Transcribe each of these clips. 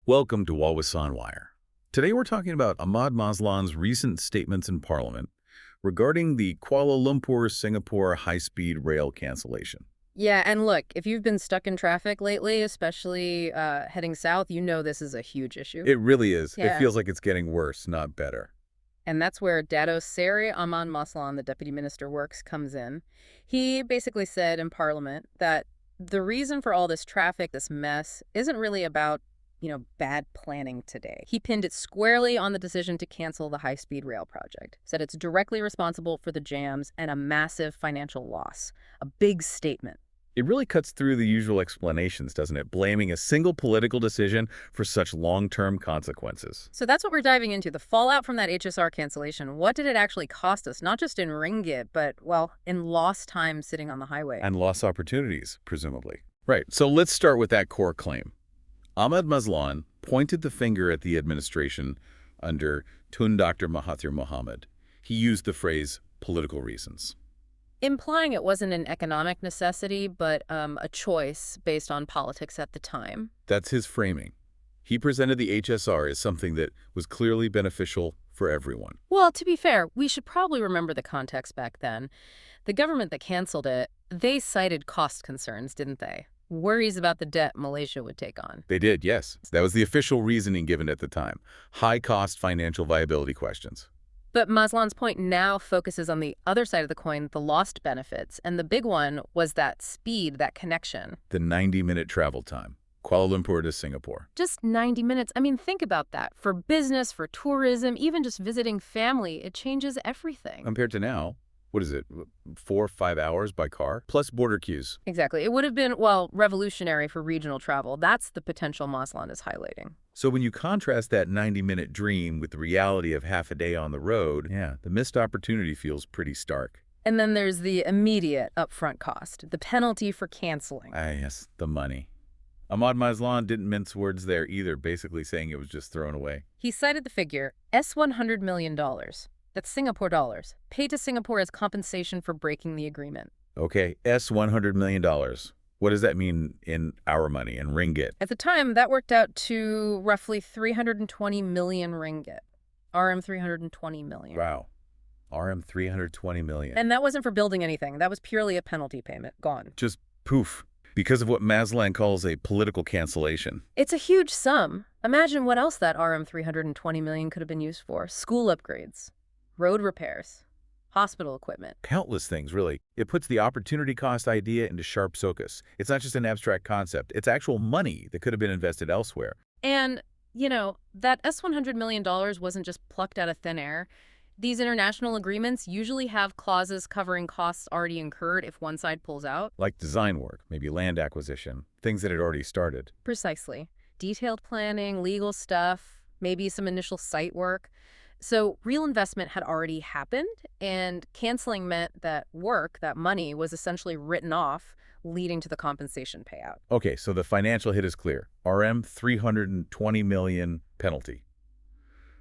Welcome to Walvis Sonwire. Today we're talking about Ahmad Maslan's recent statements in Parliament regarding the Kuala Lumpur-Singapore high-speed rail cancellation. Yeah, and look, if you've been stuck in traffic lately, especially heading south, you know this is a huge issue. It really is. It Yeah. feels like it's getting worse, not better. And that's where Dato Seri Ahmad Maslan, the Deputy Minister Works, comes in. He basically said in Parliament that the reason for all this traffic, this mess, isn't really about, bad planning today. He pinned it squarely on the decision to cancel the high-speed rail project, said it's directly responsible for the jams and a massive financial loss. A big statement. It really cuts through the usual explanations, doesn't it? Blaming a single political decision for such long-term consequences. So that's what we're diving into, the fallout from that HSR cancellation. What did it actually cost us? Not just in ringgit, but, well, in lost time sitting on the highway. And lost opportunities, presumably. Right, so let's start with that core claim. Ahmad Maslan pointed the finger at the administration under Tun Dr. Mahathir Mohamad. He used the phrase political reasons. Implying it wasn't an economic necessity, but a choice based on politics at the time. That's his framing. He presented the HSR as something that was clearly beneficial for everyone. Well, to be fair, we should probably remember the context back then. The government that canceled it, they cited cost concerns, didn't they? Worries about the debt Malaysia would take on. They did, yes. That was the official reasoning given at the time. High-cost financial viability questions. But Maslan's point now focuses on the other side of the coin, the lost benefits. And the big one was that speed, that connection. The 90-minute travel time. Kuala Lumpur to Singapore. Just 90 minutes. I mean, think about that. For business, for tourism, even just visiting family, it changes everything. Compared to now, what is it, 4 or 5 hours by car? Plus border queues. Exactly. It would have been, well, revolutionary for regional travel. That's the potential Maslan is highlighting. So when you contrast that 90-minute dream with the reality of half a day on the road, yeah, the missed opportunity feels pretty stark. And then there's the immediate upfront cost, the penalty for canceling. Yes, the money. Ahmad Maslan didn't mince words there either, basically saying it was just thrown away. He cited the figure, $100 million. That's Singapore dollars, paid to Singapore as compensation for breaking the agreement. Okay, $100 million. What does that mean in our money, in ringgit? At the time, that worked out to roughly 320 million ringgit. RM320 million. Wow. RM320 million. And that wasn't for building anything. That was purely a penalty payment. Gone. Just poof. Because of what Maslan calls a political cancellation. It's a huge sum. Imagine what else that RM320 million could have been used for. School upgrades, road repairs, hospital equipment. Countless things, really. It puts the opportunity cost idea into sharp focus. It's not just an abstract concept. It's actual money that could have been invested elsewhere. And, that $100 million wasn't just plucked out of thin air. These international agreements usually have clauses covering costs already incurred if one side pulls out. Like design work, maybe land acquisition, things that had already started. Precisely. Detailed planning, legal stuff, maybe some initial site work. So real investment had already happened, and canceling meant that work, that money, was essentially written off, leading to the compensation payout. Okay, so the financial hit is clear. RM 320 million penalty.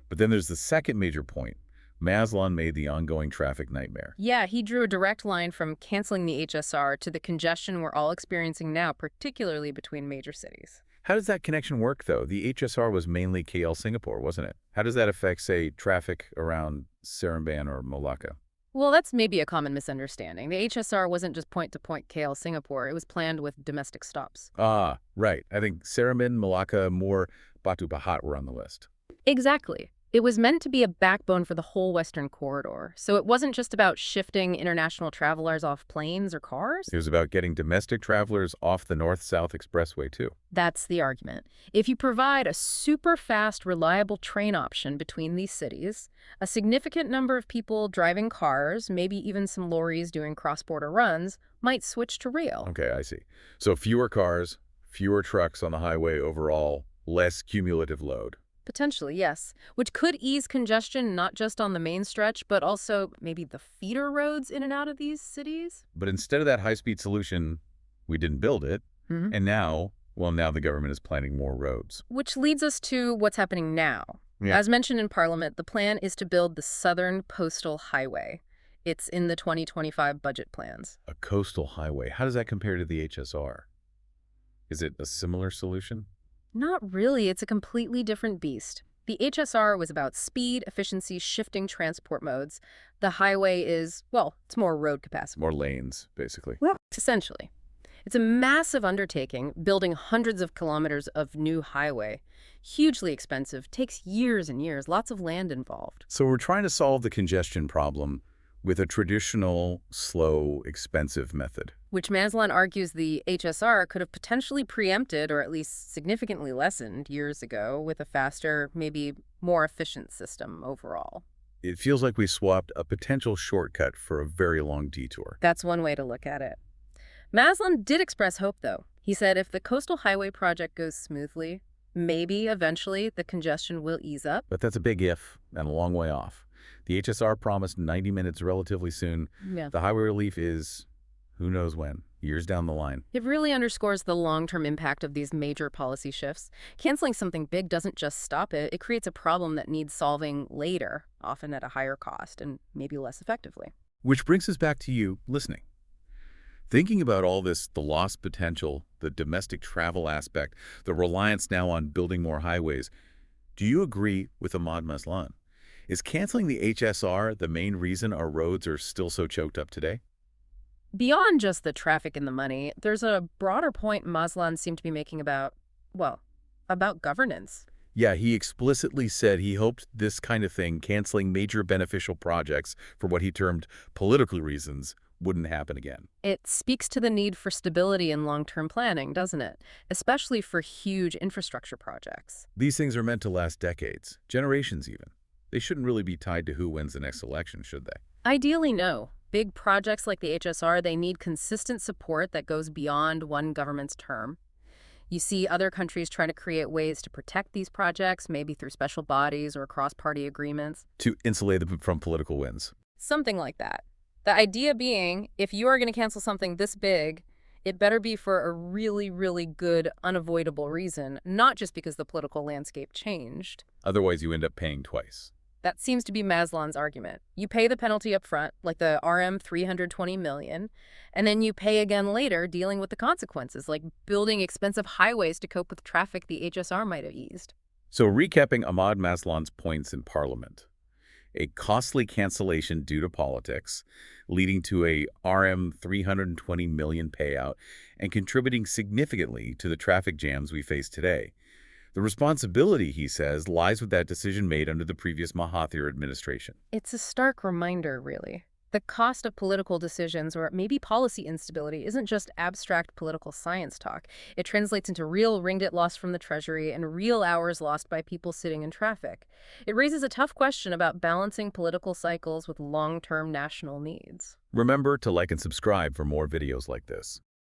But then there's the second major point. Maslan made the ongoing traffic nightmare. Yeah, he drew a direct line from canceling the HSR to the congestion we're all experiencing now, particularly between major cities. How does that connection work, though? The HSR was mainly KL Singapore, wasn't it? How does that affect, say, traffic around Seremban or Malacca? Well, that's maybe a common misunderstanding. The HSR wasn't just point-to-point KL Singapore. It was planned with domestic stops. Ah, right. I think Seremban, Malacca, more Batu Pahat were on the list. Exactly. It was meant to be a backbone for the whole Western corridor. So it wasn't just about shifting international travelers off planes or cars. It was about getting domestic travelers off the North-South Expressway, too. That's the argument. If you provide a super fast, reliable train option between these cities, a significant number of people driving cars, maybe even some lorries doing cross-border runs, might switch to rail. Okay, I see. So fewer cars, fewer trucks on the highway overall, less cumulative load. Potentially, yes, which could ease congestion not just on the main stretch, but also maybe the feeder roads in and out of these cities. But instead of that high-speed solution, we didn't build it, and now the government is planning more roads. Which leads us to what's happening now. Yeah. As mentioned in Parliament, the plan is to build the Southern Postal Highway. It's in the 2025 budget plans. A coastal highway. How does that compare to the HSR? Is it a similar solution? Not really. It's a completely different beast. The HSR was about speed, efficiency, shifting transport modes. The highway is, well, it's more road capacity. More lanes, basically. Well, essentially. It's a massive undertaking, building hundreds of kilometers of new highway. Hugely expensive, takes years and years, lots of land involved. So we're trying to solve the congestion problem with a traditional, slow, expensive method. Which Maslan argues the HSR could have potentially preempted or at least significantly lessened years ago with a faster, maybe more efficient system overall. It feels like we swapped a potential shortcut for a very long detour. That's one way to look at it. Maslan did express hope, though. He said if the coastal highway project goes smoothly, maybe eventually the congestion will ease up. But that's a big if and a long way off. The HSR promised 90 minutes relatively soon. Yeah. The highway relief is who knows when, years down the line. It really underscores the long-term impact of these major policy shifts. Canceling something big doesn't just stop it. It creates a problem that needs solving later, often at a higher cost and maybe less effectively. Which brings us back to you listening. Thinking about all this, the lost potential, the domestic travel aspect, the reliance now on building more highways, do you agree with Ahmad Maslan? Is canceling the HSR the main reason our roads are still so choked up today? Beyond just the traffic and the money, there's a broader point Maslan seemed to be making about, well, about governance. Yeah, he explicitly said he hoped this kind of thing, canceling major beneficial projects for what he termed political reasons, wouldn't happen again. It speaks to the need for stability in long-term planning, doesn't it? Especially for huge infrastructure projects. These things are meant to last decades, generations even. They shouldn't really be tied to who wins the next election, should they? Ideally, no. Big projects like the HSR, they need consistent support that goes beyond one government's term. You see other countries trying to create ways to protect these projects, maybe through special bodies or cross-party agreements. To insulate them from political wins. Something like that. The idea being, if you are going to cancel something this big, it better be for a really, really good, unavoidable reason, not just because the political landscape changed. Otherwise, you end up paying twice. That seems to be Maslan's argument. You pay the penalty up front, like the RM320M, and then you pay again later dealing with the consequences, like building expensive highways to cope with traffic the HSR might have eased. So recapping Ahmad Maslan's points in Parliament. A costly cancellation due to politics, leading to a RM320 million payout and contributing significantly to the traffic jams we face today. The responsibility, he says, lies with that decision made under the previous Mahathir administration. It's a stark reminder, really. The cost of political decisions, or maybe policy instability, isn't just abstract political science talk. It translates into real ringgit lost from the Treasury and real hours lost by people sitting in traffic. It raises a tough question about balancing political cycles with long-term national needs. Remember to like and subscribe for more videos like this.